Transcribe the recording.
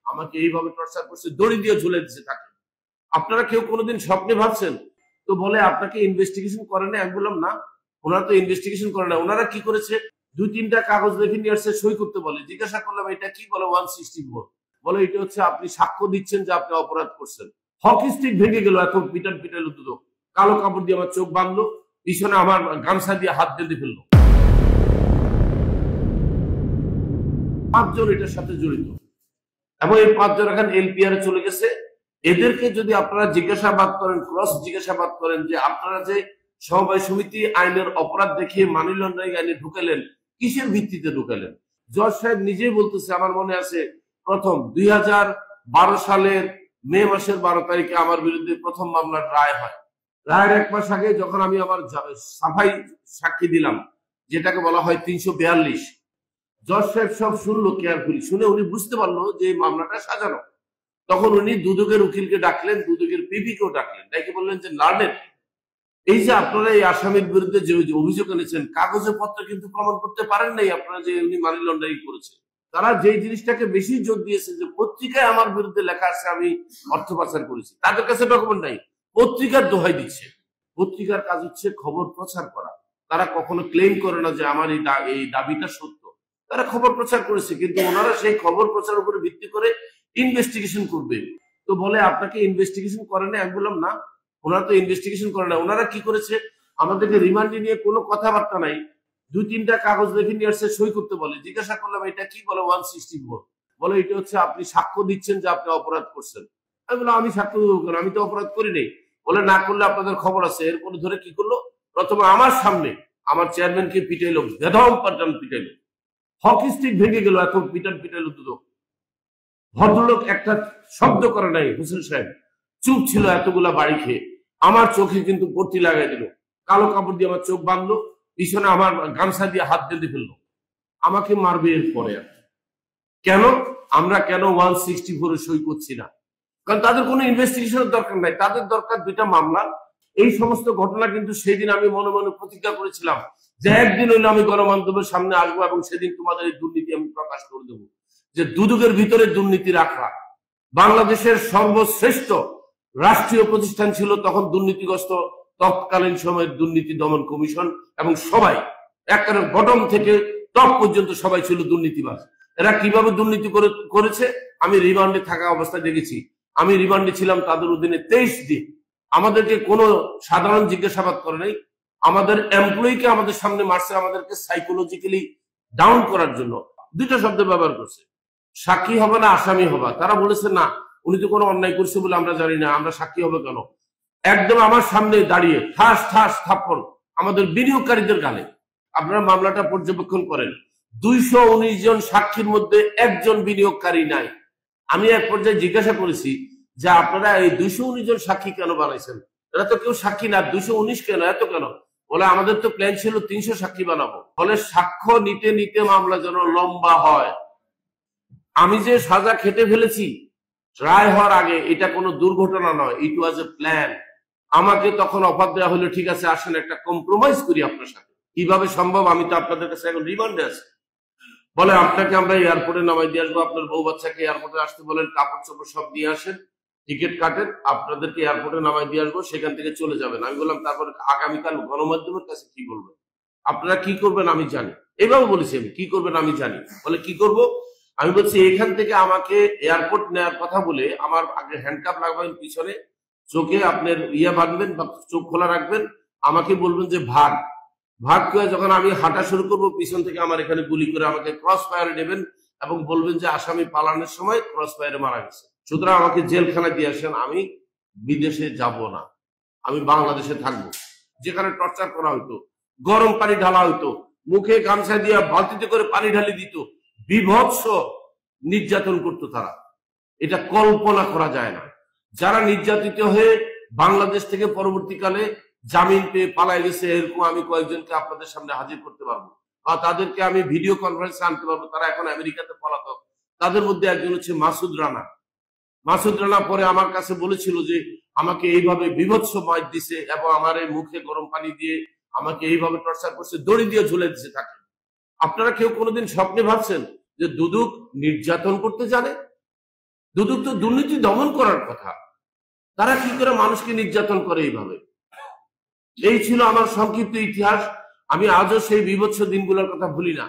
আমাকে এইভাবে টর্চার করছে, দড়ি দিয়ে ঝুলে দিচ্ছে তাকে। আপনারা কেউ কোনোদিন স্বপ্নে ভাবছেন? তো বলে আপনাকে ইনভেস্টিগেশন করে না। আমি বললাম না, ওনারা তো ইনভেস্টিগেশন করে না। ওনারা কি করেছে, দুই তিনটা কাগজ লেখে নিয়ে আসছে, সই করতে বলে। জিজ্ঞাসা করলাম এটা কি, বলে 164। বলে এটা হচ্ছে আপনি সাক্ষ্য দিচ্ছেন যে আপনি অপরাধ করছেন। হকি স্টিক ভেঙে গেল, এত পিটান পিটাইলো দুদক। কালো কাপড় দিয়ে আমার চোখ বাঁধলো, পিছনে আমার গামছা দিয়ে হাত বেঁধে ফেললো। 5 জন এটার সাথে জড়িত এবং এই 5 জন এখন এলপিআর চলে গেছে। এদেরকে যদি আপনারা জিজ্ঞাসাবাদ করেন, ক্রস জিজ্ঞাসাবাদ করেন যে আপনারা যে সমবায় সমিতি আইনের অপরাধ দেখিয়ে মানি লন্ডারিং আইনে ঢুকালেন, কিসের ভিত্তিতে ঢুকালেন? জজ সাহেব নিজেই বলতেছে, আমার মনে আছে প্রথম 2012 সালের মে মাসের 12 তারিখে আমার বিরুদ্ধে প্রথম মামলার রায় হয়। রায়ের 1 মাস আগে যখন আমি আমার সাফাই সাক্ষী দিলাম, যেটাকে বলা হয় 342, জজ সাহেব সব শুনলো কেয়ারফুলি, শুনে উনি বুঝতে পারলো যে এই মামলাটা সাজানো। তখন উনি দুদকের উকিলকে ডাকলেন, দুদকের পিপি কেও ডাকলেন, ডাকে বললেন যে লার্নেড, এই যে আপনারা এই আসামির বিরুদ্ধে যে অভিযোগ এনেছেন, কাগজে পত্র কিন্তু প্রমাণ করতে পারেন নাই আপনারা যে উনি মানি লন্ডারিং করেছে। তারা যে জিনিসটাকে বেশি জোর দিয়েছে যে পত্রিকায় আমার বিরুদ্ধে লেখা আছে আমি অর্থ পাচার করেছি, তাদের কাছে ডকুমেন্ট নাই, পত্রিকার দোহাই দিচ্ছে। পত্রিকার কাজ হচ্ছে খবর প্রচার করা। তারা কখনো ক্লেম করে না যে আমার এই দাবিটা সত্য। তারা খবর প্রচার করেছে, কিন্তু ওনারা সেই খবর প্রচার উপরে ভিত্তি করে ইনভেস্টিগেশন করবে। তো বলে আপনাকে ইনভেস্টিগেশন করে না। আমি বললাম না, ওনারা তো ইনভেস্টিগেশন করে না। ওনারা কি করেছে, আমাদেরকে রিমান্ডে নিয়ে কোনো কথাবার্তা নাই, দুই তিনটা কাগজ লেখে নিয়ে আসছে, সই করতে বলে। জিজ্ঞাসা করলাম এটা কি, বলে 164। বলে এটা হচ্ছে আপনি সাক্ষ্য দিচ্ছেন যে আপনি অপরাধ করছেন। আমি বললাম আমি সাক্ষ্য দেবো কেন, আমি তো অপরাধ করি নাই। বলে না করলে আপনাদের খবর আছে। এরপরে ধরে কি করলো, প্রথমে আমার সামনে আমার চেয়ারম্যানকে পিটাইলো, বেদম পাল্টান পিটাইলো, হকি স্টিক ভেঙে গেল, এত পিটান পিটাইলো দুদক। ভদ্রলোক একটা শব্দ করে নাই, হোসেন সাহেব চুপ ছিল এতগুলা বাড়ি খেয়ে। আমার চোখে কিন্তু পট্টি লাগাই দিল, কালো কাপড় দিয়ে আমার চোখ বাঁধলো, পিছনে আমার গামছা দিয়ে হাত বেঁধে ফেললো। আমাকে মারবে এর পরে। কেন আমরা কেন 164 সই করছি না? কারণ তাদের কোনো ইনভেস্টিগেশনের দরকার নাই, তাদের দরকার 2টা মামলা। এই সমস্ত ঘটনা কিন্তু সেদিন আমি মনে মনে প্রতিজ্ঞা করেছিলাম যে একদিন হইলে আমি গণমাধ্যমের সামনে আসবো এবং সেদিন তোমাদের এই দুর্নীতি আমি প্রকাশ করে দেবো। যে দুদকের ভিতরে দুর্নীতি রাখা, বাংলাদেশের সর্বশ্রেষ্ঠ রাষ্ট্রীয় প্রতিষ্ঠান ছিল তখন দুর্নীতিগ্রস্ত তৎকালীন সময়ের দুর্নীতি দমন কমিশন, এবং সবাই একেবারে বটম থেকে টপ পর্যন্ত সবাই ছিল দুর্নীতিবাজ। এরা কিভাবে দুর্নীতি করেছে আমি রিমান্ডে থাকা অবস্থায় দেখেছি। আমি রিমান্ডে ছিলাম তাদের অধীনে 23 দিন। আমাদেরকে কোনো সাধারণ জিজ্ঞাসাবাদ করে নাই, আমাদের এমপ্লয়িকে আমাদের সামনে মারছে, আমাদেরকে সাইকোলজিক্যালি ডাউন করার জন্য 2টা শব্দ ব্যবহার করছে, সাক্ষী হবে না আসামি হবা। তারা বলেছে না, উনি তো কোনো অন্যায় করছে বলে আমরা জানি না, আমরা সাক্ষী হবে কেন? একদম আমার সামনে দাঁড়িয়ে ঠাস ঠাস থাপ্পড় আমাদের বিনিয়োগকারীদের গালে। আপনারা মামলাটা পর্যবেক্ষণ করেন, 219 জন সাক্ষীর মধ্যে একজন বিনিয়োগকারী নাই। আমি এক পর্যায়ে জিজ্ঞাসা করেছি যে আপনারা এই 219 জন সাক্ষী কেন বানাইছেন? এরা তো কেউ সাক্ষী না, 219 কেন, এত কেন? বলে আমাদের তো প্ল্যান ছিল 300 সাক্ষী বানাবো। ফলে সাক্ষ্য নিতে নিতে মামলা যেন লম্বা হয়। আমি যে সাজা খেটে ফেলেছি রায় হওয়ার আগে, এটা কোনো দুর্ঘটনা নয়, ইট ওয়াজ এ প্ল্যান। আমাকে তখন অফার দেওয়া হলো, ঠিক আছে আসেন একটা কম্প্রোমাইজ করি আপনার সাথে। কিভাবে সম্ভব, আমি তো আপনাদের কাছে এখন রিমান্ডে আছি। বলে আপনাকে আমরা এয়ারপোর্টে নামাই দিয়ে আসবো, আপনার বউ বাচ্চাকে এয়ারপোর্টে আসতে বলেন, কাপড় চোপড় সব দিয়ে আসেন, টিকিট কাটেন, আপনাদেরকে এয়ারপোর্টে নামাই দিয়ে আসবো, সেখান থেকে চলে যাবেন। আমি বললাম তারপরে আগামীকাল গণমাধ্যমের কাছে কি বলবেন? আপনারা কি করবেন আমি জানি। এইভাবে বলেছি আমি, কি করবেন আমি জানি। বলে কি করব? আমি বলছি এখান থেকে আমাকে এয়ারপোর্ট নেওয়ার কথা বলে আমার আগে হ্যান্ডকাপ লাগাবেন পিছনে, চোখে আপনার বাঁধবেন বা চোখ খোলা রাখবেন, আমাকে বলবেন যে ভাগ ভাগ করে যখন আমি হাঁটা শুরু করবো, পিছন থেকে আমার এখানে গুলি করে আমাকে ক্রস ফায়ারে নেবেন এবং বলবেন যে আসামি পালানোর সময় ক্রস ফায়ারে মারা গেছে। সুতরাং আমাকে জেলখানায় দিয়ে আসেন, আমি বিদেশে যাব না, আমি বাংলাদেশে থাকবো। যেখানে টর্চার করা হইতো, গরম পানি ঢালা হইতো, মুখে গামছা দিয়ে বালতিতে করে পানি ঢালি দিত, বিভৎস নির্যাতন করতো তারা, এটা কল্পনা করা যায় না। যারা নির্যাতিত হয়ে বাংলাদেশ থেকে পরবর্তীকালে জামিন পেয়ে পালায় গেছে, এরকম আমি কয়েকজনকে আপনাদের সামনে হাজির করতে পারবো, বা তাদেরকে আমি ভিডিও কনফারেন্সে আনতে পারবো, তারা এখন আমেরিকাতে পলাতক। তাদের মধ্যে একজন হচ্ছে মাসুদ রানা। মাসুদ রানা পরে আমার কাছে বলেছিল যে আমাকে এইভাবে বিভৎস মাইর দিছে এবং আমার এই মুখে গরম পানি দিয়ে আমাকে এইভাবে টর্চার করছে, দড়ি দিয়ে ঝুলে দিছে তাকে। আপনারা কেউ কোনোদিন স্বপ্নে ভাবছেন যে দুদক নির্যাতন করতে জানে? দুদক তো দুর্নীতি দমন করার কথা, তারা কি করে মানুষকে নির্যাতন করে এইভাবে? এই ছিল আমার সংক্ষিপ্ত ইতিহাস। আমি আজও সেই বীভৎস দিনগুলোর কথা ভুলি না।